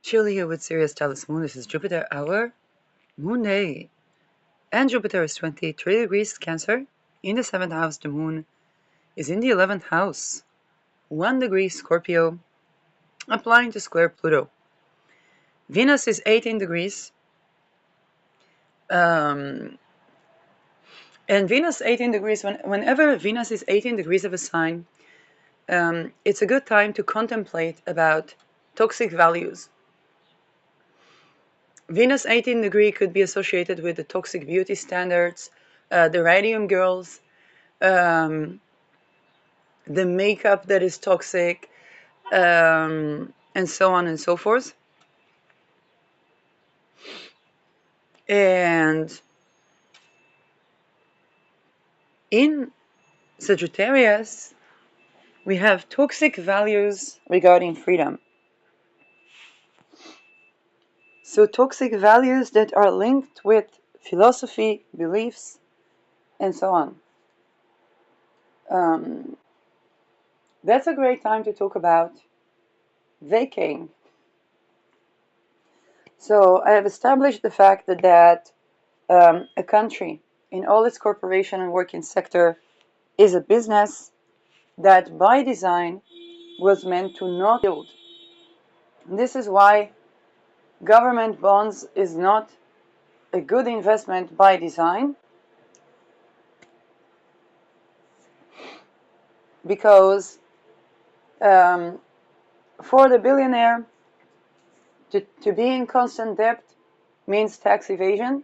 Chill here with Sirius Tellus Moon. This is Jupiter, our moon day. And Jupiter is 23 degrees Cancer. In the 7th house, the moon is in the 11th house. 1 degree Scorpio, applying to square Pluto. Venus is 18 degrees. And Venus 18 degrees, whenever Venus is 18 degrees of a sign, it's a good time to contemplate about toxic values. Venus 18 degree could be associated with the toxic beauty standards, the radium girls, the makeup that is toxic, and so on and so forth. And in Sagittarius, we have toxic values regarding freedom. So toxic values that are linked with philosophy, beliefs, and so on. That's a great time to talk about vacaying. So I have established the fact that a country in all its corporation and working sector is a business that by design was meant to not yield. This is why government bonds is not a good investment by design, because for the billionaire to be in constant debt means tax evasion.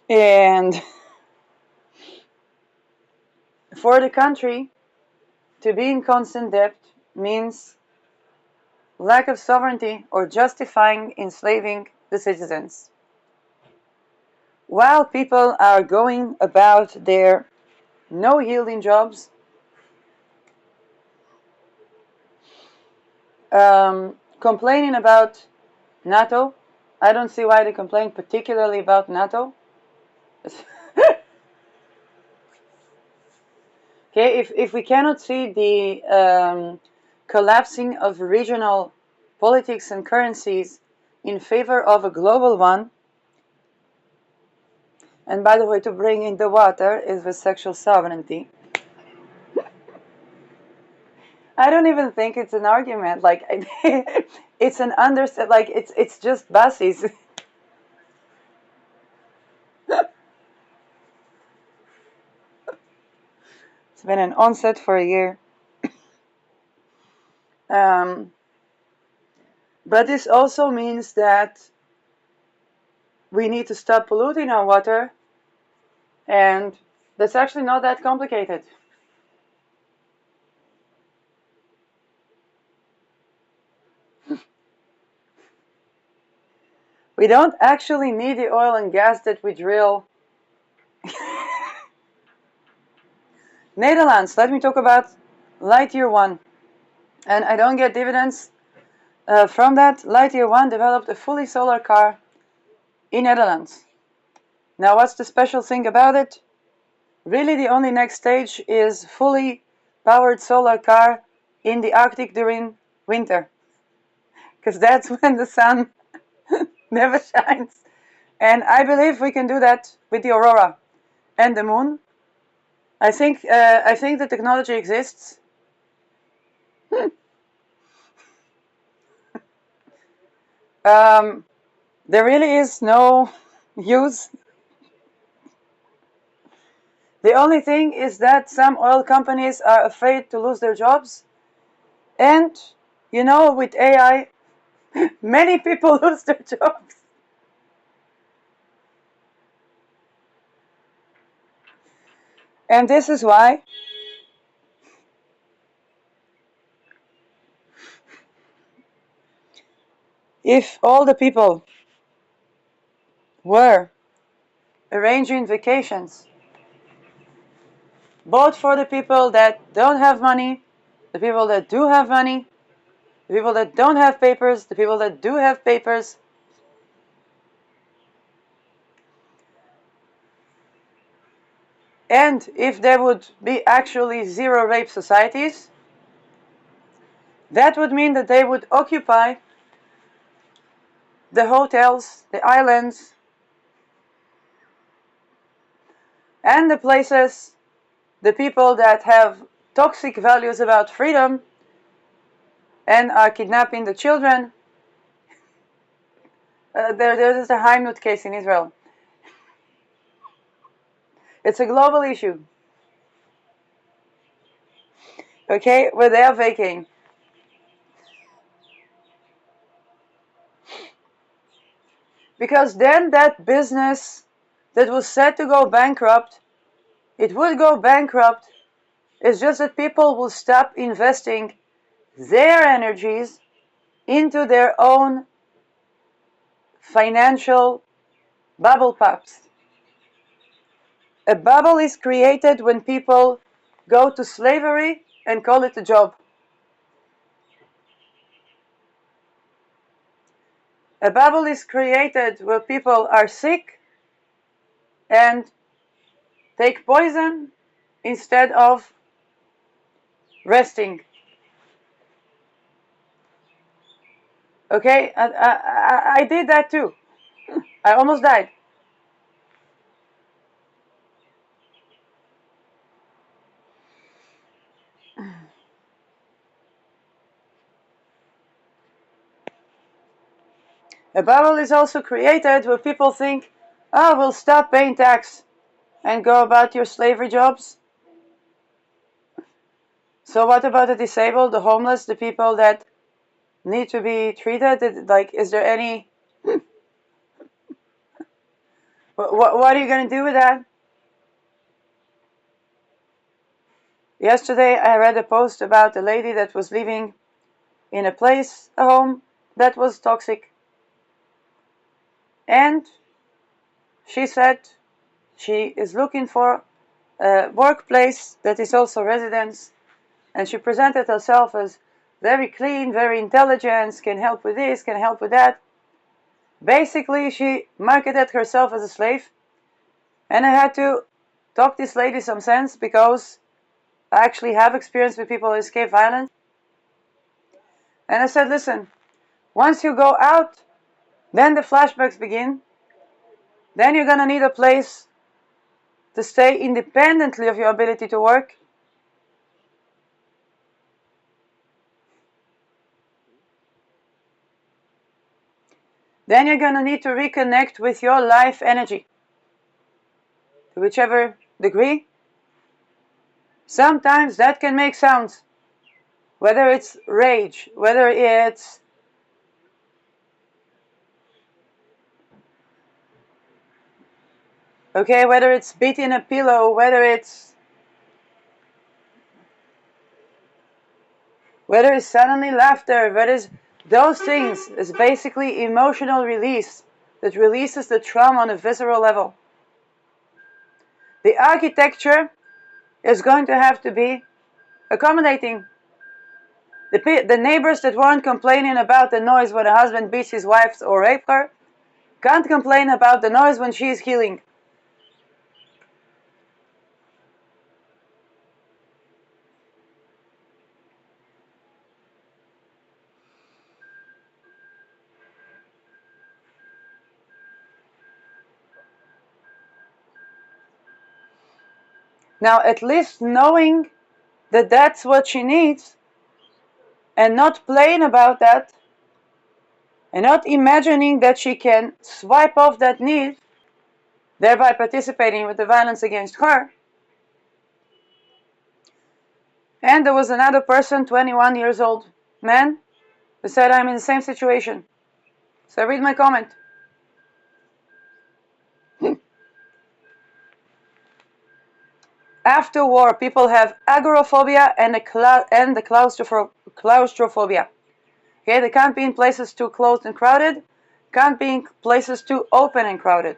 And for the country to be in constant debt means lack of sovereignty or justifying enslaving the citizens. While people are going about their no-yielding jobs, complaining about NATO, I don't see why they complain particularly about NATO. Okay, if we cannot see the collapsing of regional politics and currencies in favor of a global one, and by the way, to bring in the water is the sexual sovereignty. I don't even think it's an argument. Like, it's an understand. Like, it's just basis. It's been an onset for a year. But this also means that we need to stop polluting our water, and that's actually not that complicated. We don't actually need the oil and gas that we drill. Netherlands, let me talk about Lightyear 1. And I don't get dividends from that. Lightyear 1 developed a fully solar car in Netherlands. Now, what's the special thing about it? Really, the only next stage is fully powered solar car in the Arctic during winter, because that's when the sun never shines. And I believe we can do that with the aurora and the moon. I think the technology exists. There really is no use. The only thing is that some oil companies are afraid to lose their jobs. And, you know, with AI, many people lose their jobs. And this is why if all the people were arranging vacations, both for the people that don't have money, the people that do have money, the people that don't have papers, the people that do have papers, and if there would be actually zero rape societies, That would mean that they would occupy the hotels, the islands, and the places, the people that have toxic values about freedom and are kidnapping the children. There is a Heimnut case in Israel. It's a global issue. Okay, where they are vacating. Because then that business that was set to go bankrupt, it would go bankrupt. It's just that people will stop investing their energies into their own financial bubble pops. A bubble is created when people go to slavery and call it a job. A bubble is created where people are sick and take poison instead of resting. Okay, I did that too. I almost died. A bubble is also created where people think, oh, we'll stop paying tax and go about your slavery jobs. So what about the disabled, the homeless, the people that need to be treated? Like, is there any... What are you going to do with that? Yesterday I read a post about a lady that was living in a place, a home, that was toxic. And she said she is looking for a workplace that is also residence. And she presented herself as very clean, very intelligent, can help with this, can help with that. Basically, she marketed herself as a slave. And I had to talk this lady some sense because I actually have experience with people who escape violence. And I said, listen, once you go out, then the flashbacks begin. Then you're going to need a place to stay independently of your ability to work. Then you're going to need to reconnect with your life energy, to whichever degree. Sometimes that can make sounds, whether it's rage, whether it's whether it's beating a pillow, whether it's suddenly laughter, whether it's those things is basically emotional release that releases the trauma on a visceral level. The architecture is going to have to be accommodating. The neighbors that weren't complaining about the noise when a husband beats his wife or rapes her can't complain about the noise when she is healing. Now, at least knowing that that's what she needs and not playing about that and not imagining that she can swipe off that need, thereby participating with the violence against her. And there was another person, 21 years old man, who said, I'm in the same situation. So I read my comment. After war, people have agoraphobia and the claustrophobia. Okay, they can't be in places too closed and crowded, can't be in places too open and crowded.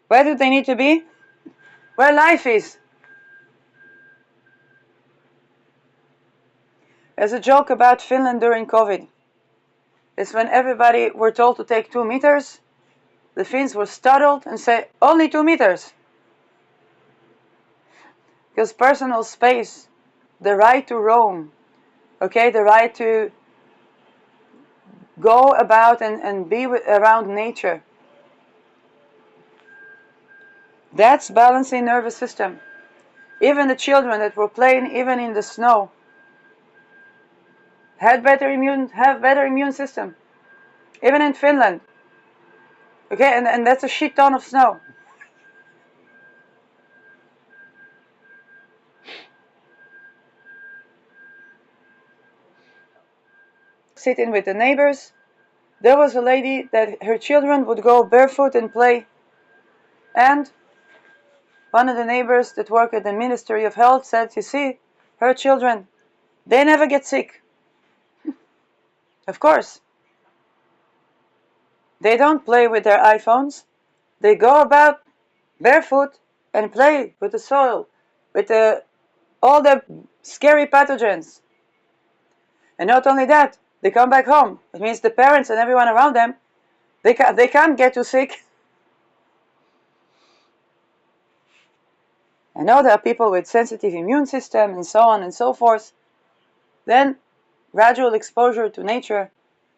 Where do they need to be? Where life is. There's a joke about Finland during COVID. It's when everybody were told to take 2 meters, the Finns were startled and said, only 2 meters. Because personal space, the right to roam, Okay, the right to go about and be around nature. That's balancing nervous system. Even the children that were playing even in the snow have better immune system. Even in Finland. Okay, and that's a shit ton of snow. Sitting with the neighbors, there was a lady that her children would go barefoot and play, and one of the neighbors that work at the Ministry of Health said, you see, her children, they never get sick. Of course. They don't play with their iPhones. They go about barefoot and play with the soil, with all the scary pathogens. And not only that, they come back home. It means the parents and everyone around them, they can't get too sick. I know there are people with sensitive immune system and so on and so forth. Then gradual exposure to nature,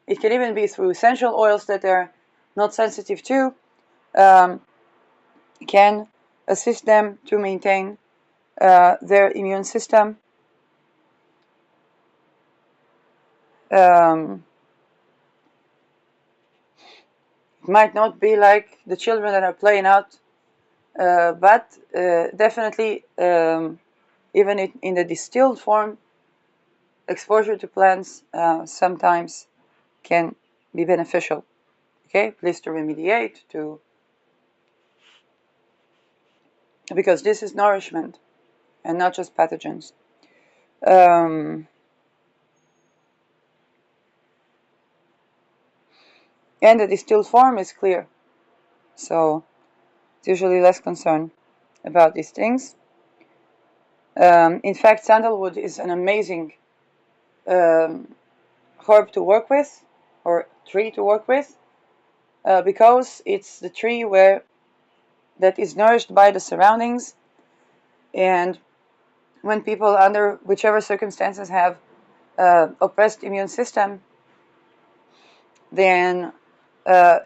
it can even be through essential oils that they're not sensitive to, can assist them to maintain their immune system. It might not be like the children that are playing out, but definitely even in the distilled form, exposure to plants sometimes can be beneficial. Okay, please to remediate, because this is nourishment and not just pathogens. And the distilled form is clear, so it's usually less concern about these things. In fact, sandalwood is an amazing herb to work with, or tree to work with, because it's the tree that is nourished by the surroundings, and when people under whichever circumstances have oppressed immune system, then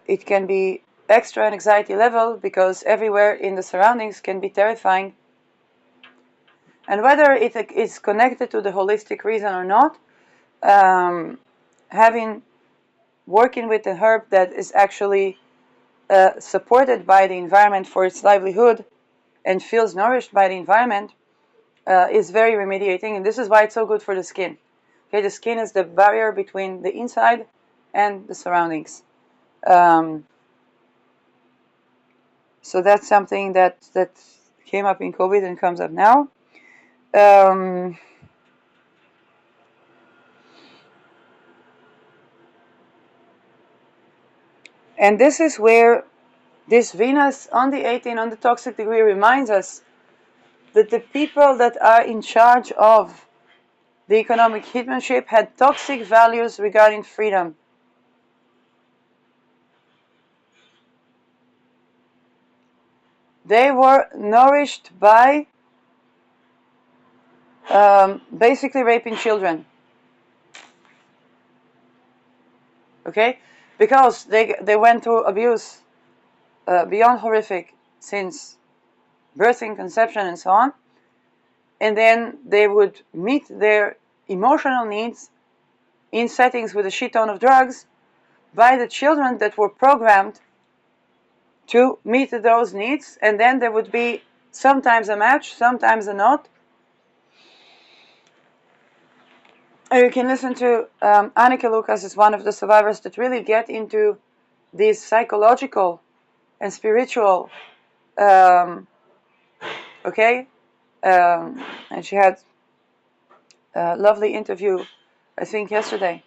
it can be extra anxiety level because everywhere in the surroundings can be terrifying. And whether it is connected to the holistic reason or not, working with a herb that is actually supported by the environment for its livelihood and feels nourished by the environment is very remediating, and this is why it's so good for the skin. Okay, the skin is the barrier between the inside and the surroundings. So that's something that came up in COVID and comes up now. And this is where this Venus on the 18 on the toxic degree reminds us that the people that are in charge of the economic hitmanship had toxic values regarding freedom. They were nourished by basically raping children. Okay? Because they went through abuse beyond horrific since birthing, conception, and so on. And then they would meet their emotional needs in settings with a shit ton of drugs by the children that were programmed to meet those needs. And then there would be sometimes a match, sometimes a not. You can listen to Annika Lucas is one of the survivors that really get into these psychological and spiritual, okay? And she had a lovely interview, I think, yesterday.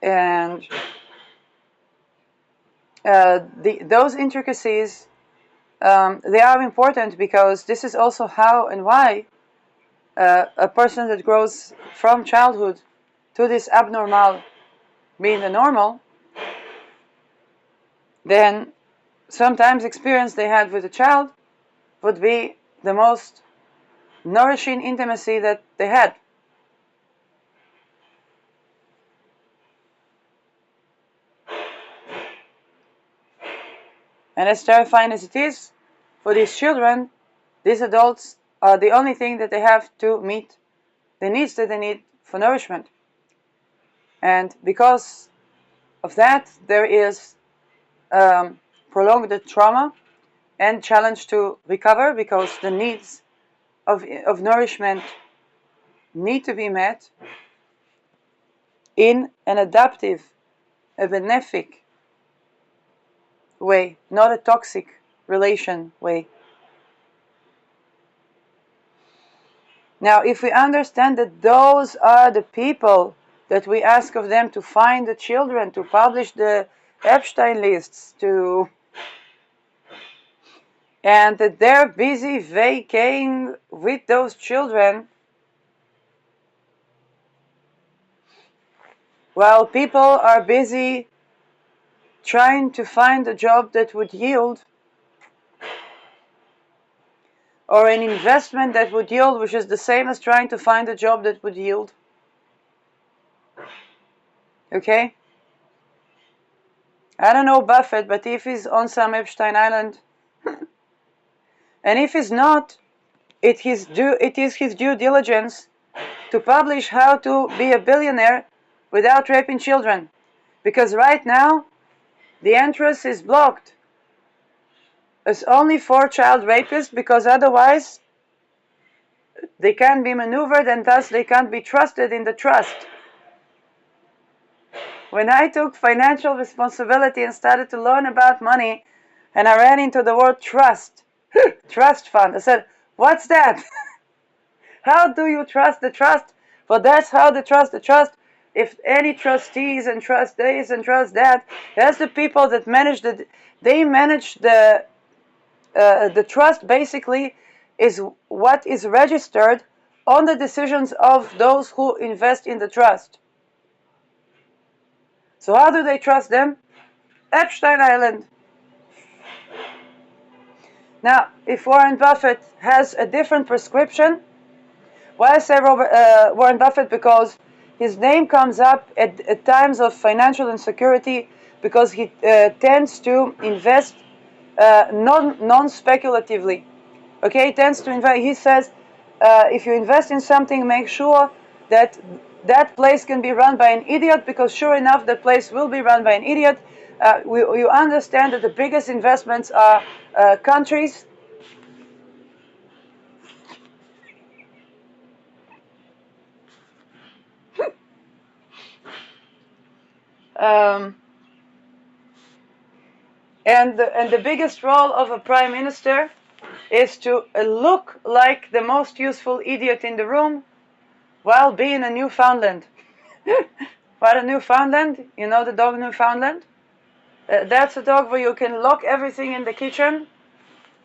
And those intricacies, they are important because this is also how and why a person that grows from childhood to this abnormal being the normal, then sometimes experience they had with a child would be the most nourishing intimacy that they had. And as terrifying as it is, for these children, these adults are the only thing that they have to meet the needs that they need for nourishment. And because of that, there is prolonged trauma and challenge to recover, because the needs of nourishment need to be met in an adaptive, a benefic way, not a toxic relation way. Now, if we understand that those are the people that we ask of them to find the children, to publish the Epstein lists, and that they're busy vacating with those children, while people are busy trying to find a job that would yield, or an investment that would yield, which is the same as trying to find a job that would yield. Okay? I don't know Buffett, but if he's on some Epstein Island, and if he's not, it is his due diligence to publish how to be a billionaire without raping children. Because right now, the entrance is blocked. It's only for child rapists, because otherwise they can't be maneuvered, and thus they can't be trusted in the trust. When I took financial responsibility and started to learn about money, and I ran into the word trust, trust fund, I said, what's that? How do you trust the trust? Well, that's how they trust the trust. If any trustees and trust this and trust that, that's the people that manage they manage the trust. Basically is what is registered on the decisions of those who invest in the trust. So how do they trust them? Epstein Island. Now, if Warren Buffett has a different prescription, why I say Warren Buffett? Because his name comes up at times of financial insecurity, because he tends to invest non-speculatively. Okay, he tends to invest. He says, if you invest in something, make sure that that place can be run by an idiot, because sure enough, that place will be run by an idiot. You understand that the biggest investments are countries. Um, and the biggest role of a prime minister is to look like the most useful idiot in the room while being a Newfoundland. What a Newfoundland? You know the dog Newfoundland? That's a dog where you can lock everything in the kitchen.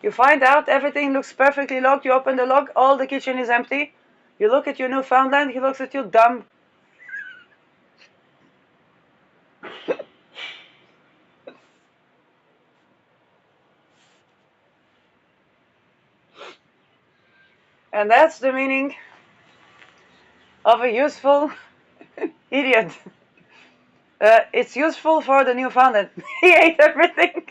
You find out everything looks perfectly locked. You open the lock, all the kitchen is empty. You look at your Newfoundland, he looks at you dumb. And that's the meaning of a useful idiot. It's useful for the Newfoundland. He ate everything.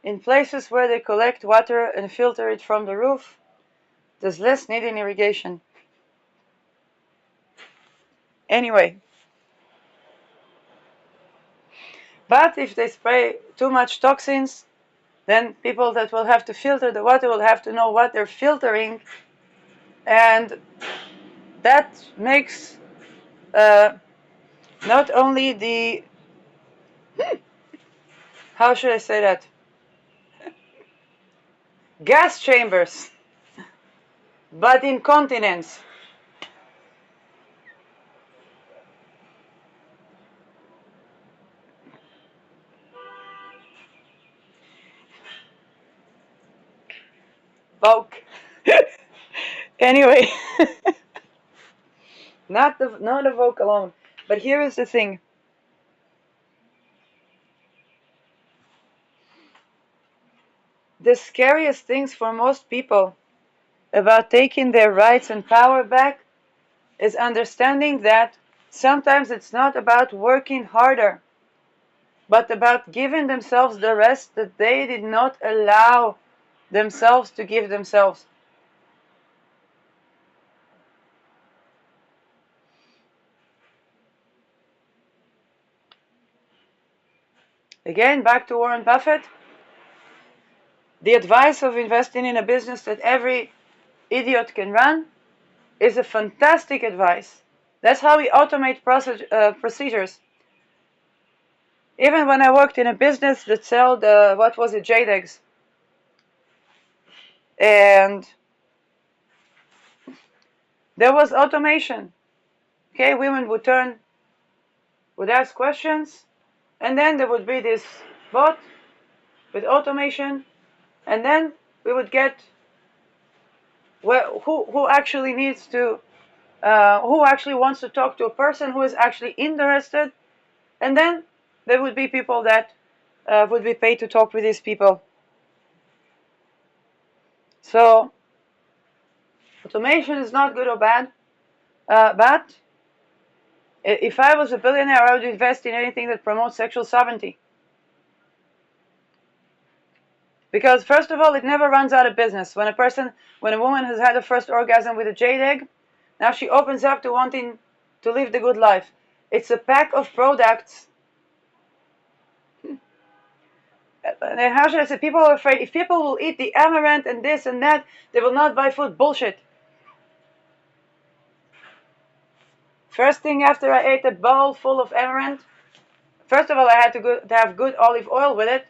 In places where they collect water and filter it from the roof, there's less need in irrigation. Anyway, but if they spray too much toxins, then people that will have to filter the water will have to know what they're filtering, and that makes not only the, how should I say that, gas chambers, but incontinence. Vogue. Anyway, not the Vogue alone. But here is the thing. The scariest things for most people about taking their rights and power back is understanding that sometimes it's not about working harder, but about giving themselves the rest that they did not allow themselves to give themselves. Again, back to Warren Buffett. The advice of investing in a business that every idiot can run is a fantastic advice. That's how we automate procedures. Even when I worked in a business that sold, what was it, jade eggs. And there was automation. Okay, women would ask questions, and then there would be this bot with automation, and then we would get who actually needs to, who actually wants to talk to a person who is actually interested, and then there would be people that would be paid to talk with these people. So automation is not good or bad, but if I was a billionaire, I would invest in anything that promotes sexual sovereignty. Because first of all, it never runs out of business. When a woman has had her first orgasm with a jade egg, now she opens up to wanting to live the good life. It's a pack of products. And how should I say? People are afraid if people will eat the amaranth and this and that, they will not buy food. Bullshit. First thing after I ate a bowl full of amaranth, first of all, I had to have good olive oil with it.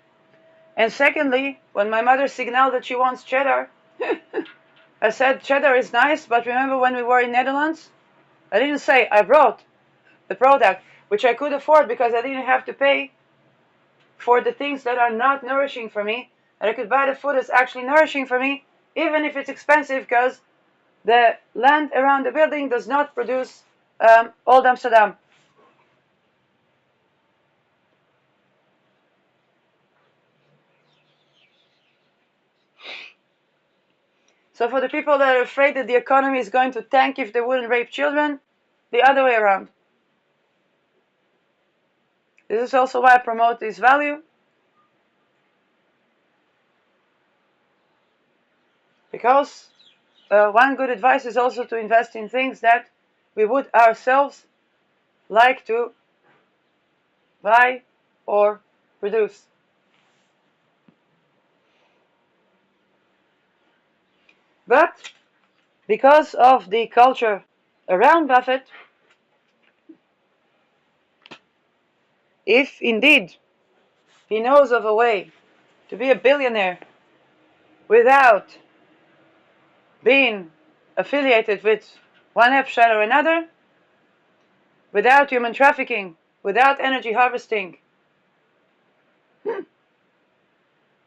And secondly, when my mother signaled that she wants cheddar, I said cheddar is nice, but remember when we were in Netherlands? I didn't say, I brought the product, which I could afford because I didn't have to pay for the things that are not nourishing for me. And I could buy the food that's actually nourishing for me, even if it's expensive, because the land around the building does not produce Old Amsterdam. So for the people that are afraid that the economy is going to tank if they wouldn't rape children, the other way around. This is also why I promote this value. Because one good advice is also to invest in things that we would ourselves like to buy or produce. But because of the culture around Buffett, if indeed he knows of a way to be a billionaire without being affiliated with one Epstein or another, without human trafficking, without energy harvesting,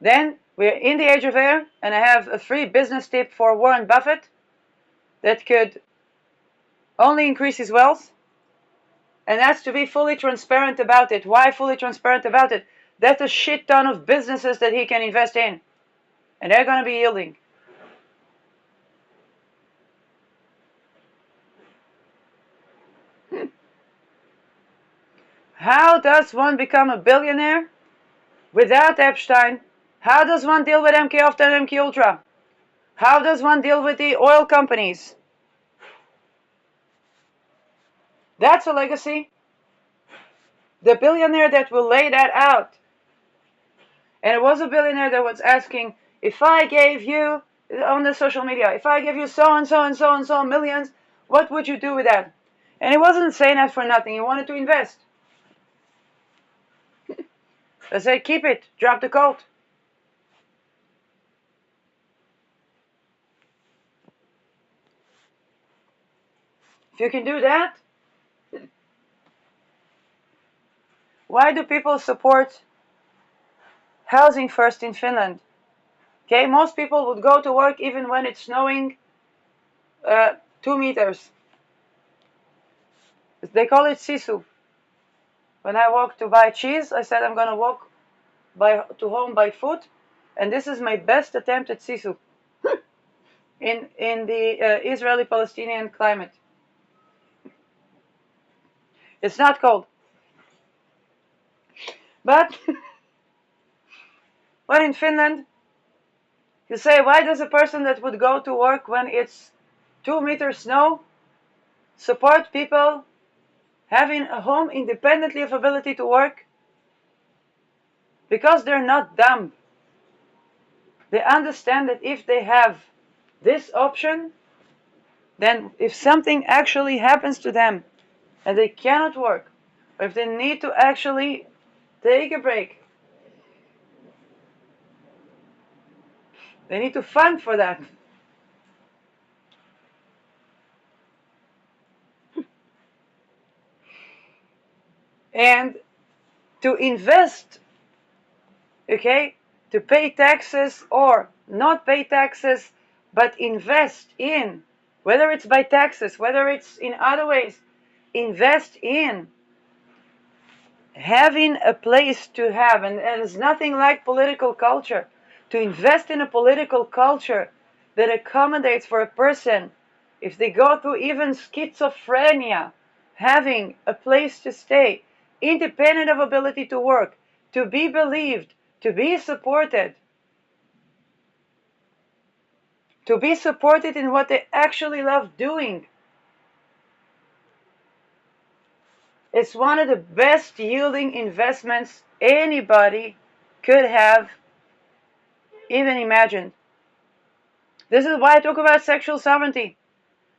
then we're in the age of air, and I have a free business tip for Warren Buffett that could only increase his wealth, and that's to be fully transparent about it. Why fully transparent about it? That's a shit ton of businesses that he can invest in, and they're going to be yielding. How does one become a billionaire without Epstein? How does one deal with MK Ultra and MK Ultra? How does one deal with the oil companies? That's a legacy. The billionaire that will lay that out. And it was a billionaire that was asking, if I gave you, on the social media, if I gave you so and so and so and so millions, what would you do with that? And he wasn't saying that for nothing. He wanted to invest. I said, keep it. Drop the coat. If you can do that, why do people support housing first in Finland? Okay, most people would go to work even when it's snowing 2 meters. They call it sisu. When I walked to buy cheese, I said I'm gonna walk to home by foot, and this is my best attempt at sisu in the Israeli-Palestinian climate. It's not cold, but when in Finland, you say, why does a person that would go to work when it's 2 meters snow support people having a home independently of ability to work? Because they're not dumb. They understand that if they have this option, then if something actually happens to them and they cannot work, or if they need to actually take a break, they need to fund for that. And to invest, okay, to pay taxes or not pay taxes, but invest in, whether it's by taxes, whether it's in other ways, invest in having a place to have, and there's nothing like political culture, to invest in a political culture that accommodates for a person, if they go through even schizophrenia, having a place to stay, independent of ability to work, to be believed, to be supported, in what they actually love doing. It's one of the best yielding investments anybody could have even imagined. This is why I talk about sexual sovereignty.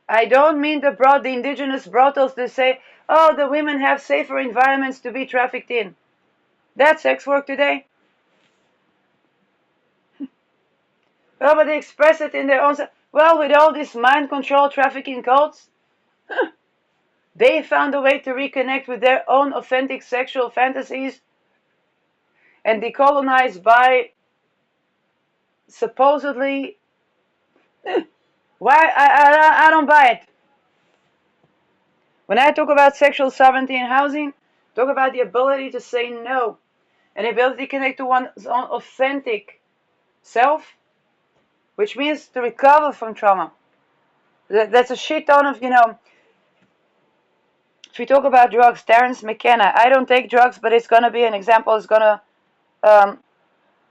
I don't mean the indigenous brothels that say, oh, the women have safer environments to be trafficked in. That's sex work today. Oh, but they express it in their own... Well, with all these mind control trafficking cults, they found a way to reconnect with their own authentic sexual fantasies and decolonize by supposedly... Why? I don't buy it. When I talk about sexual sovereignty in housing, talk about the ability to say no and the ability to connect to one's own authentic self, which means to recover from trauma. That's a shit ton of, if we talk about drugs, Terence McKenna, I don't take drugs, but it's going to be an example. Um,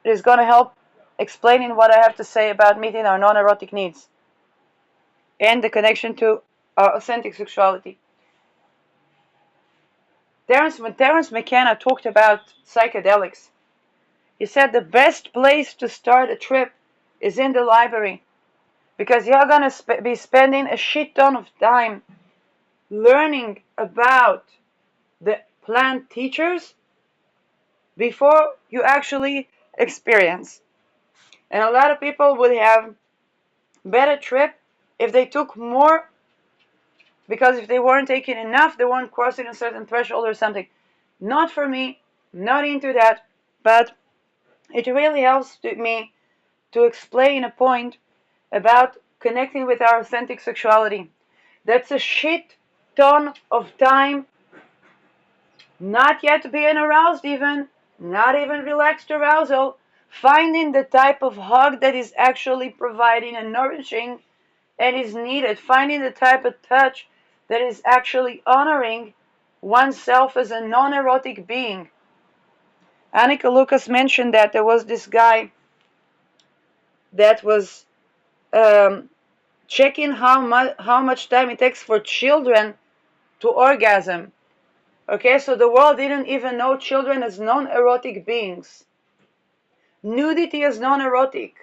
it's gonna help explaining what I have to say about meeting our non-erotic needs and the connection to our authentic sexuality. When Terence McKenna talked about psychedelics, he said the best place to start a trip is in the library, because you're going to be spending a shit ton of time learning about the plant teachers before you actually experience. And a lot of people would have better trip if they took more, because if they weren't taking enough, they weren't crossing a certain threshold or something. Not for me, not into that, but it really helps me to explain a point about connecting with our authentic sexuality. That's a shit ton of time, not yet being aroused even, not even relaxed arousal, finding the type of hug that is actually providing and nourishing and is needed, finding the type of touch that is actually honoring oneself as a non-erotic being. Annika Lucas mentioned that there was this guy that was checking how much time it takes for children to orgasm. Okay, so the world didn't even know children as non-erotic beings. Nudity as non-erotic.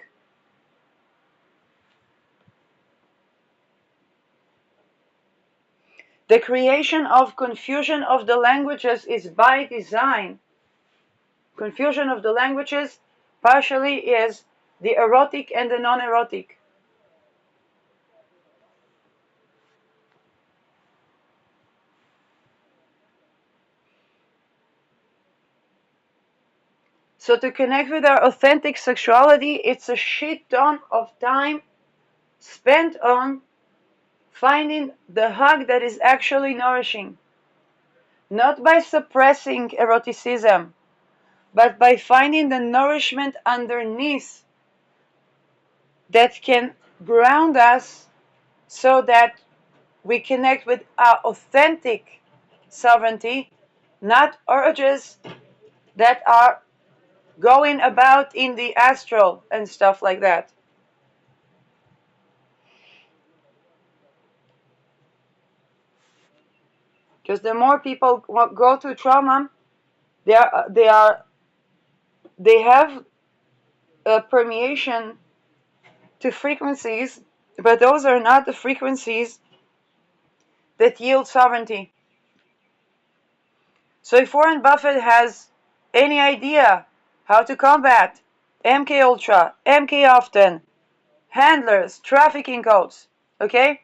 The creation of confusion of the languages is by design. Confusion of the languages partially is the erotic and the non-erotic. So to connect with our authentic sexuality, it's a shit ton of time spent on finding the hug that is actually nourishing. Not by suppressing eroticism, but by finding the nourishment underneath that can ground us so that we connect with our authentic sovereignty, not urges that are going about in the astral and stuff like that. Because the more people go through trauma, they have a permeation to frequencies, but those are not the frequencies that yield sovereignty. So if Warren Buffett has any idea how to combat MK Ultra, MK Often, handlers, trafficking codes, okay?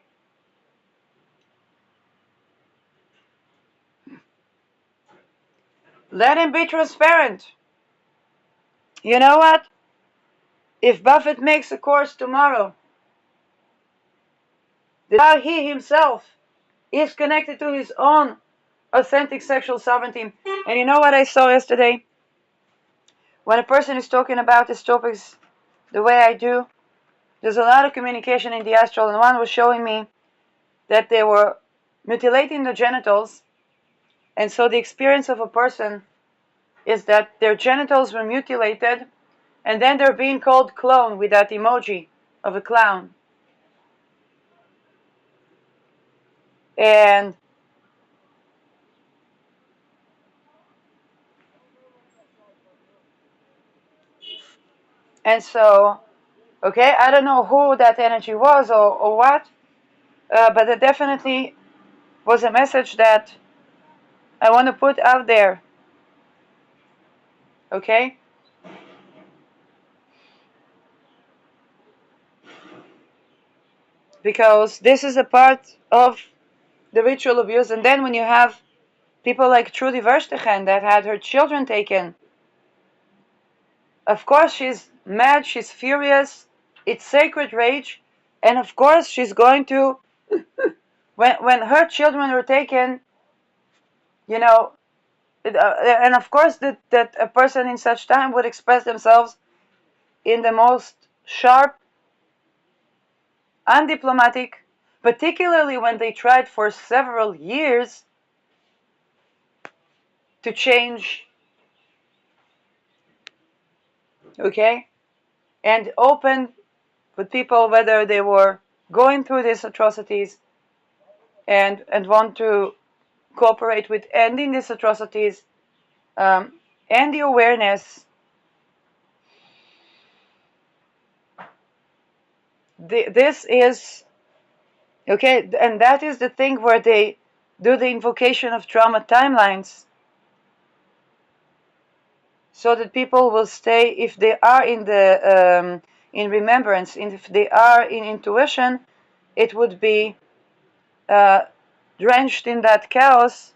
Let him be transparent. You know what? If Buffett makes a course tomorrow, how he himself is connected to his own authentic sexual sovereignty. And you know what I saw yesterday? When a person is talking about these topics the way I do, there's a lot of communication in the astral, and one was showing me that they were mutilating the genitals, and so the experience of a person is that their genitals were mutilated, and then they're being called clone with that emoji of a clown. And so, okay, I don't know who that energy was or what, but it definitely was a message that I want to put out there, okay? Because this is a part of the ritual abuse. And then when you have people like Trudy Verstegen that had her children taken, of course she's mad, she's furious, it's sacred rage, and of course she's going to, when her children were taken, you know, and of course that a person in such time would express themselves in the most sharp, undiplomatic, particularly when they tried for several years to change, okay, and open with people whether they were going through these atrocities and want to cooperate with ending these atrocities, and the awareness. This is okay, and that is the thing where they do the invocation of trauma timelines, so that people will stay, if they are in the in remembrance, and if they are in intuition, it would be drenched in that chaos,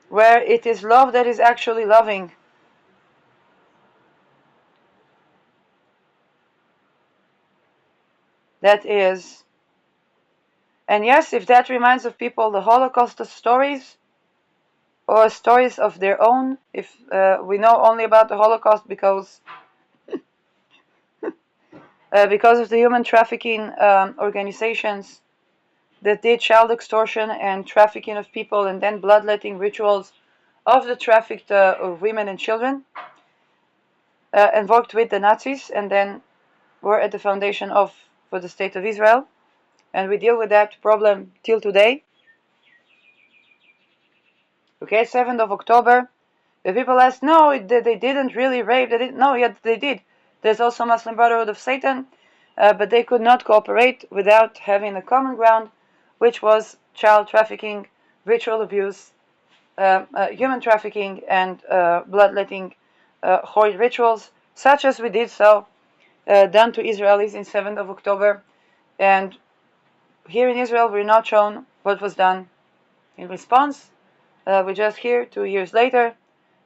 where it is love that is actually loving. That is. And yes, if that reminds of people the Holocaust stories, or stories of their own, if we know only about the Holocaust because of the human trafficking organizations that did child extortion and trafficking of people, and then bloodletting rituals of the trafficked women and children, and worked with the Nazis, and then were at the foundation for the state of Israel. And we deal with that problem till today. Okay, 7th of October. The people ask, no, they didn't really rape. They didn't. No, yet they did. There's also Muslim Brotherhood of Satan, but they could not cooperate without having a common ground, which was child trafficking, ritual abuse, human trafficking, and bloodletting, horrid rituals, such as we did so done to Israelis in 7th of October. And here in Israel, we're not shown what was done In response, we just hear 2 years later,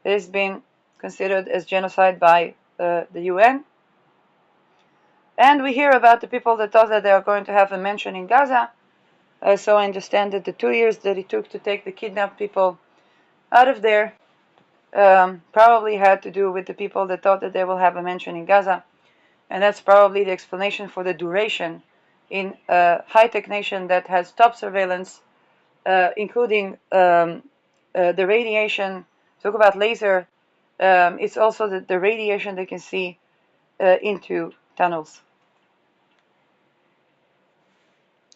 it has been considered as genocide by the UN. And we hear about the people that thought that they are going to have a mansion in Gaza. So I understand that the 2 years that it took to take the kidnapped people out of there probably had to do with the people that thought that they will have a mansion in Gaza. And that's probably the explanation for the duration in a high-tech nation that has top surveillance, including the radiation. Talk about laser. It's also the radiation they can see into tunnels.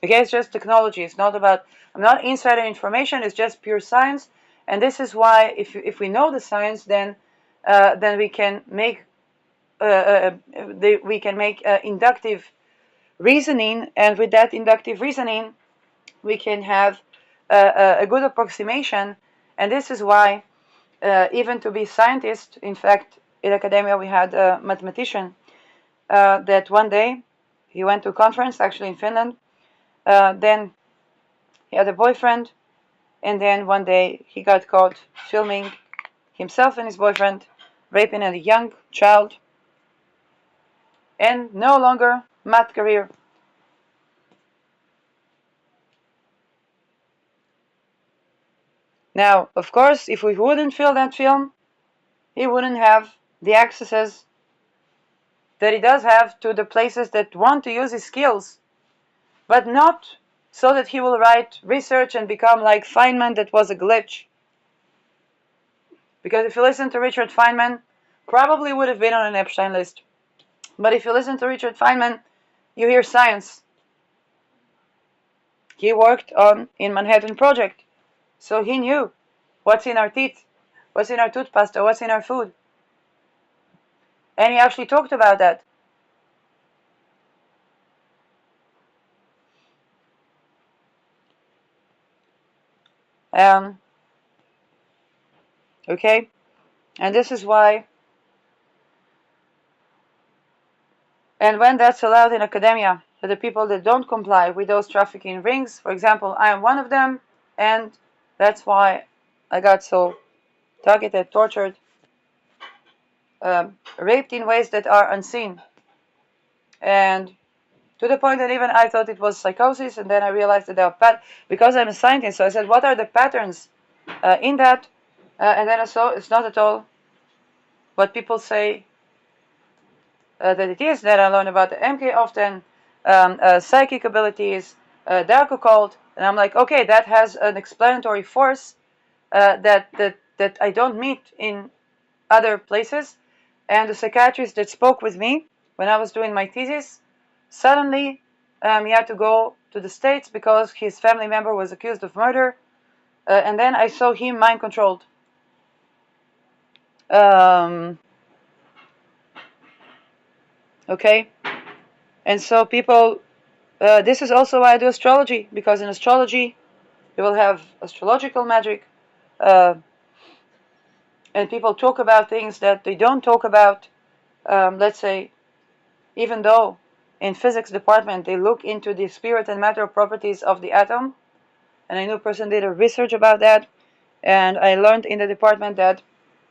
Okay, it's just technology. It's not about, I'm not insider information. It's just pure science. And this is why, if we know the science, then we can make inductive reasoning, and with that inductive reasoning, we can have a good approximation. And this is why, even to be scientist, in fact, in academia we had a mathematician that one day he went to a conference, actually in Finland. Then he had a boyfriend, and then one day he got caught filming himself and his boyfriend raping a young child, and no longer math career. Now, of course, if we wouldn't film that film, he wouldn't have the accesses that he does have to the places that want to use his skills, but not so that he will write research and become like Feynman, that was a glitch. Because if you listen to Richard Feynman, probably would have been on an Epstein list. But if you listen to Richard Feynman, you hear science. He worked in Manhattan Project, so he knew what's in our teeth, what's in our toothpaste, what's in our food. And he actually talked about that. Okay, and this is why, and when that's allowed in academia, for the people that don't comply with those trafficking rings, for example, I am one of them, and that's why I got so targeted, tortured, raped in ways that are unseen. And to the point that even I thought it was psychosis, and then I realized that there are because I'm a scientist, so I said, what are the patterns in that? And then I saw it's not at all what people say that it is. That I learned about the MK often, psychic abilities, dark occult, and I'm like, okay, that has an explanatory force that I don't meet in other places. And the psychiatrist that spoke with me when I was doing my thesis, suddenly he had to go to the States because his family member was accused of murder, and then I saw him mind controlled. Okay, and so people, this is also why I do astrology, because in astrology you will have astrological magic, and people talk about things that they don't talk about. Let's say, even though in physics department they look into the spirit and matter properties of the atom, and I knew a person did a research about that, and I learned in the department that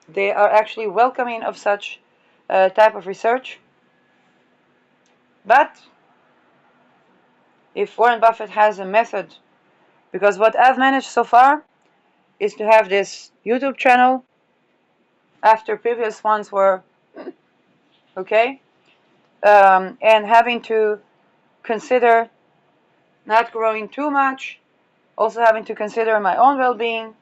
they are actually welcoming of such type of research. But if Warren Buffett has a method, because what I've managed so far is to have this YouTube channel after previous ones were okay, and having to consider not growing too much, also having to consider my own well-being,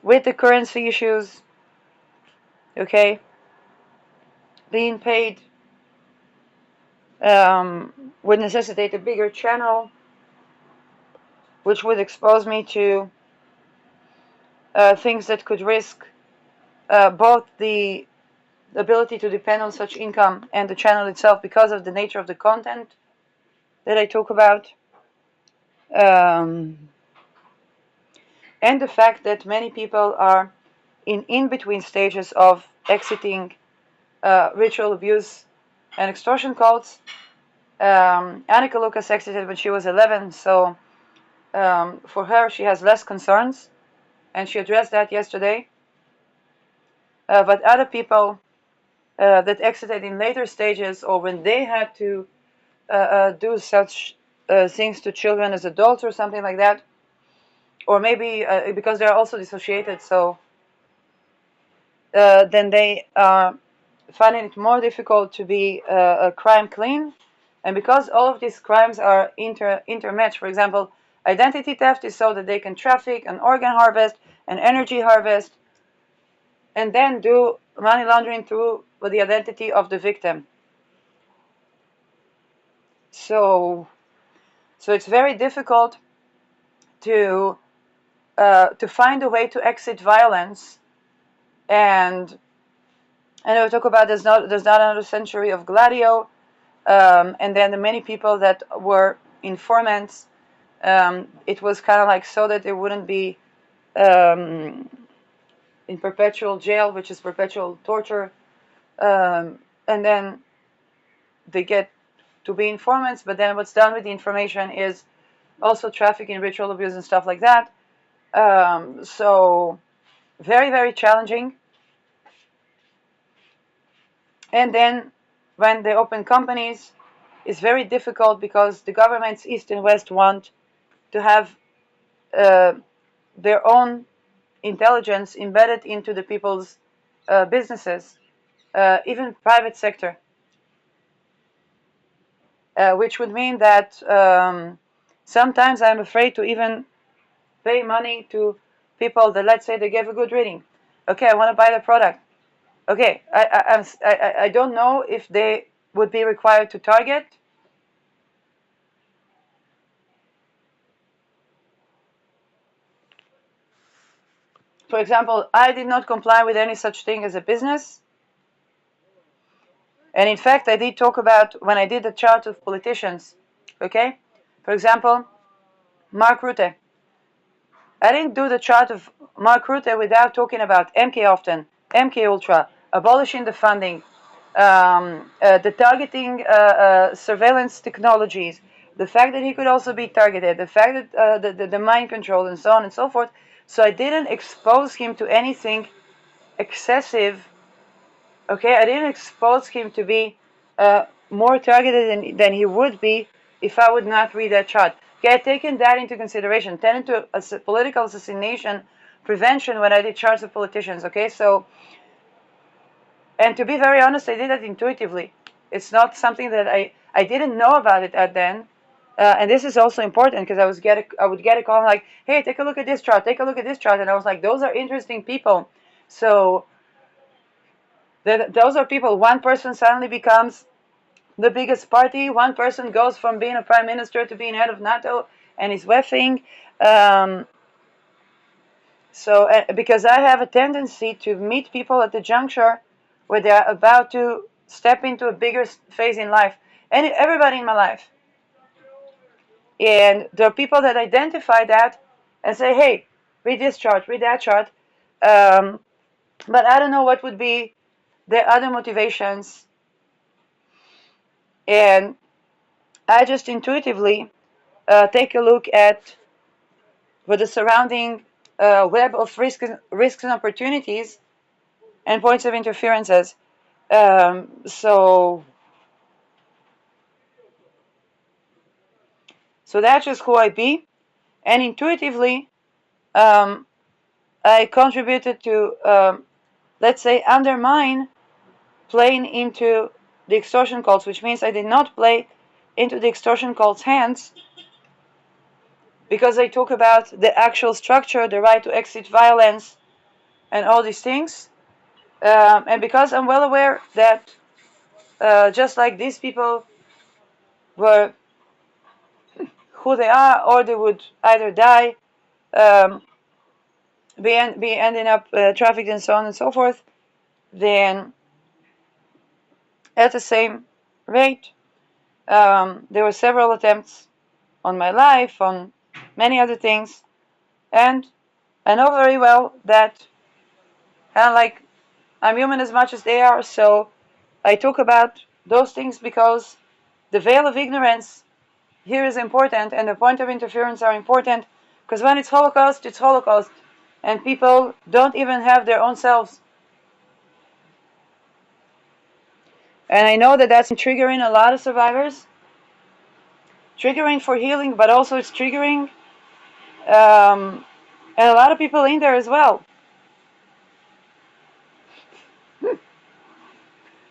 with the currency issues, okay, being paid would necessitate a bigger channel, which would expose me to things that could risk both the ability to depend on such income and the channel itself because of the nature of the content that I talk about. And the fact that many people are in in-between stages of exiting ritual abuse and extortion cults, Annika Lucas exited when she was 11, so for her, she has less concerns, and she addressed that yesterday. But other people that exited in later stages, or when they had to do such things to children as adults or something like that, or maybe because they're also dissociated, so then they are finding it more difficult to be crime clean. And because all of these crimes are intermatched, for example, identity theft is so that they can traffic and organ harvest and energy harvest and then do money laundering through the identity of the victim. So it's very difficult to find a way to exit violence. And I know we talk about there's not another century of Gladio, and then the many people that were informants. It was kind of like so that they wouldn't be in perpetual jail, which is perpetual torture, and then they get to be informants. But then what's done with the information is also trafficking, ritual abuse, and stuff like that. So very, very challenging. And then when they open companies, it's very difficult because the governments east and west want to have their own intelligence embedded into the people's businesses, even private sector, which would mean that sometimes I'm afraid to even pay money to people that, let's say, they gave a good rating. Okay, I want to buy the product. Okay, I don't know if they would be required to target. For example, I did not comply with any such thing as a business. And in fact, I did talk about when I did the chart of politicians. Okay? For example, Mark Rutte. I didn't do the chart of Mark Rutte without talking about MK Often, MK Ultra, abolishing the funding, the targeting surveillance technologies, the fact that he could also be targeted, the fact that the mind control and so on and so forth. So I didn't expose him to anything excessive. Okay, I didn't expose him to be more targeted than he would be if I would not read that chart. Okay, I've taken that into consideration, turned into a political assassination prevention when I did charts of politicians. Okay, so, and to be very honest, I did that intuitively. It's not something that I didn't know about it at then. And this is also important because I would get a call like, hey, take a look at this chart, take a look at this chart. And I was like, those are interesting people. So those are people, one person suddenly becomes the biggest party, one person goes from being a prime minister to being head of NATO and is weffing. So because I have a tendency to meet people at the juncture where they're about to step into a bigger phase in life, and everybody in my life. And there are people that identify that and say, hey, read this chart, read that chart. But I don't know what would be their other motivations. And I just intuitively take a look at what the surrounding web of risks and opportunities and points of interferences. So that's just who I be. And intuitively, I contributed to, let's say, undermine playing into the extortion cults, which means I did not play into the extortion cult's hands because I talk about the actual structure, the right to exit violence, and all these things. And because I'm well aware that just like these people were who they are, or they would either die, be ending up trafficked and so on and so forth, then at the same rate, there were several attempts on my life, on many other things, and I know very well that kind of like I'm human as much as they are, so I talk about those things because the veil of ignorance here is important, and the point of interference are important, because when it's Holocaust, it's Holocaust, and people don't even have their own selves. And I know that that's triggering a lot of survivors, triggering for healing, but also it's triggering and a lot of people in there as well.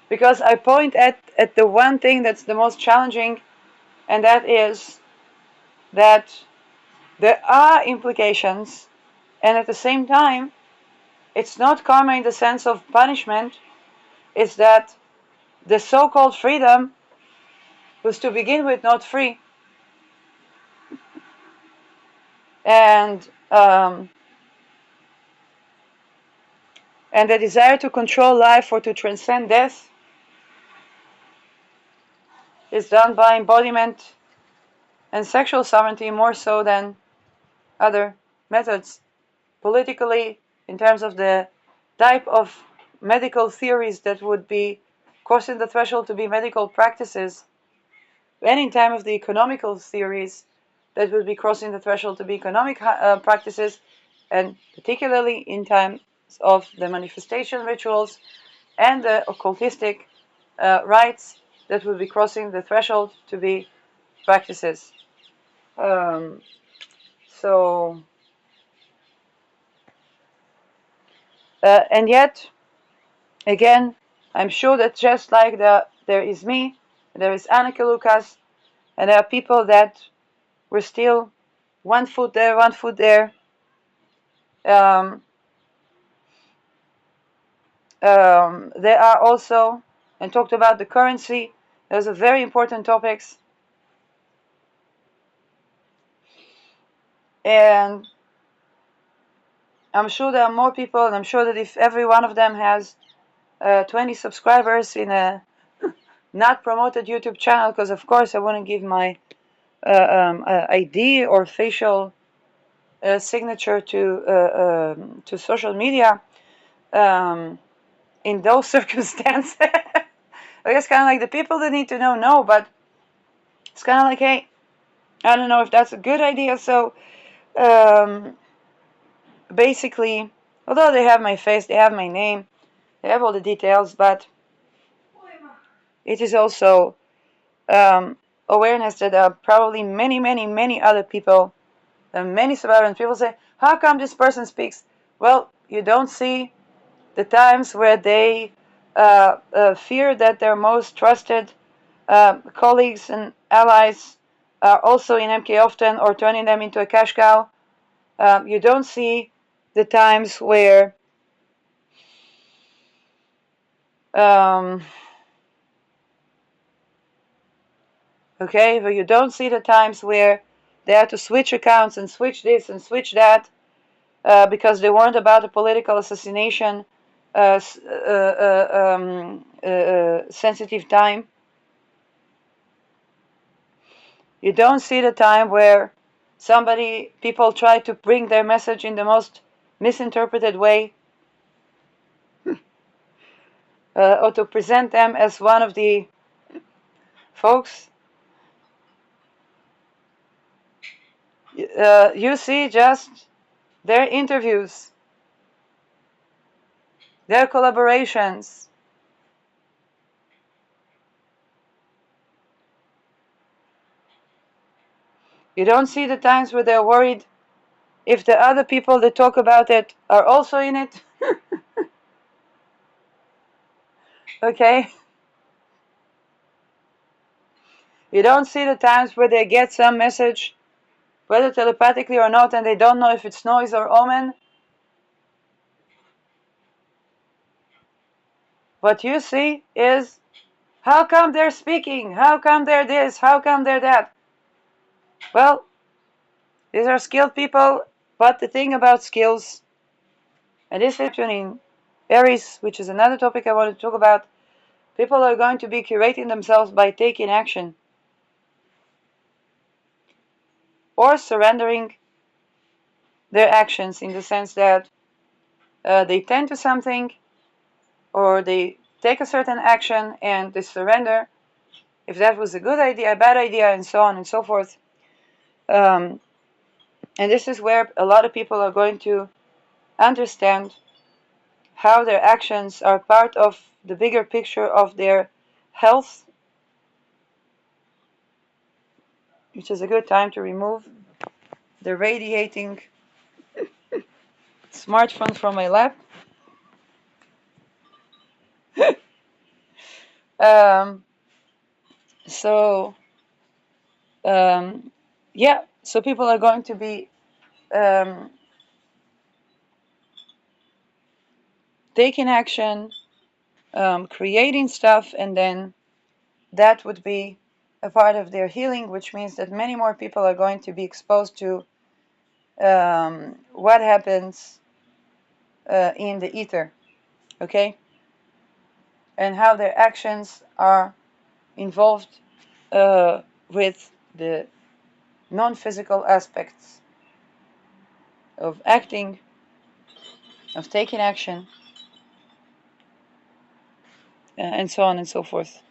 Because I point at the one thing that's the most challenging, and that is that there are implications, and at the same time, it's not karma in the sense of punishment, it's that the so-called freedom was to begin with not free. And the desire to control life or to transcend death is done by embodiment and sexual sovereignty more so than other methods. Politically, in terms of the type of medical theories that would be crossing the threshold to be medical practices, and in terms of the economical theories that would be crossing the threshold to be economic practices, and particularly in terms of the manifestation rituals and the occultistic rites that would be crossing the threshold to be practices. So, and yet, again, I'm sure that just like there is me, there is Anneke Lucas, and there are people that were still one foot there, one foot there. There are also, and talked about the currency, those are very important topics. And I'm sure there are more people, and I'm sure that if every one of them has 20 subscribers in a not promoted YouTube channel, because of course I wouldn't give my ID or facial signature to social media in those circumstances. I guess kind of like the people that need to know, but it's kind of like, hey, I don't know if that's a good idea. So basically, although they have my face, they have my name, they have all the details, but it is also awareness that there are probably many other people, and many survivors. People say, how come this person speaks? Well, you don't see the times where they fear that their most trusted colleagues and allies are also in MK often or turning them into a cash cow. You don't see the times where okay, but you don't see the times where they had to switch accounts and switch this and switch that because they weren't about a political assassination sensitive time. You don't see the time where people try to bring their message in the most misinterpreted way or to present them as one of the folks. You see just their interviews, their collaborations. You don't see the times where they're worried if the other people that talk about it are also in it. Okay? You don't see the times where they get some message, whether telepathically or not, and they don't know if it's noise or omen. What you see is, how come they're speaking? How come they're this? How come they're that? Well, these are skilled people, but the thing about skills, and this is tuning Aries, which is another topic I want to talk about, people are going to be curating themselves by taking action or surrendering their actions, in the sense that they tend to something or they take a certain action and they surrender if that was a good idea, a bad idea, and so on and so forth. And this is where a lot of people are going to understand how their actions are part of the bigger picture of their health, which is a good time to remove the radiating smartphone from my lap. um, so yeah, so people are going to be taking action, creating stuff, and then that would be a part of their healing, which means that many more people are going to be exposed to what happens in the ether, okay, and how their actions are involved with the non-physical aspects of acting, of taking action, and so on and so forth.